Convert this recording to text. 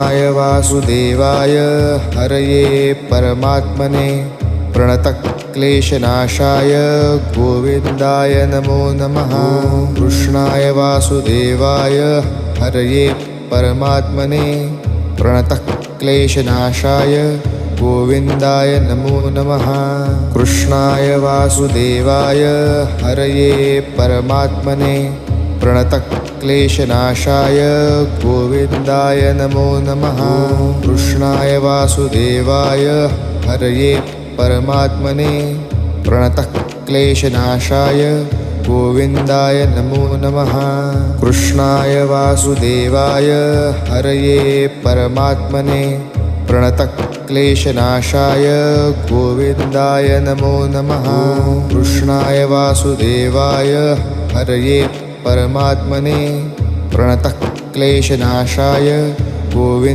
वासुदेवाय हरये परमात्मने प्रणतक्लेशनाशाय गोविन्दाय नमो नमः। कृष्णाय वासुदेवाय हरये परमात्मने प्रणतक्लेशनाशाय गोविन्दाय नमो नमः। कृष्णाय वासुदेवाय हरये परमात्मने प्रणतक्लेशनाशाय गोविन्दाय नमो नमः। कृष्णाय वासुदेवाय हरये परमात्मने प्रणतक्लेशनाशाय गोविन्दाय नमो नमः। कृष्णाय वासुदेवाय हरये परमात्मने प्रणतक्लेशनाशाय गोविन्दाय नमो नमः। कृष्णाय वासुदेवाय हरये परमात्मने प्रणतक्लेशनाशाय गोविन्दाय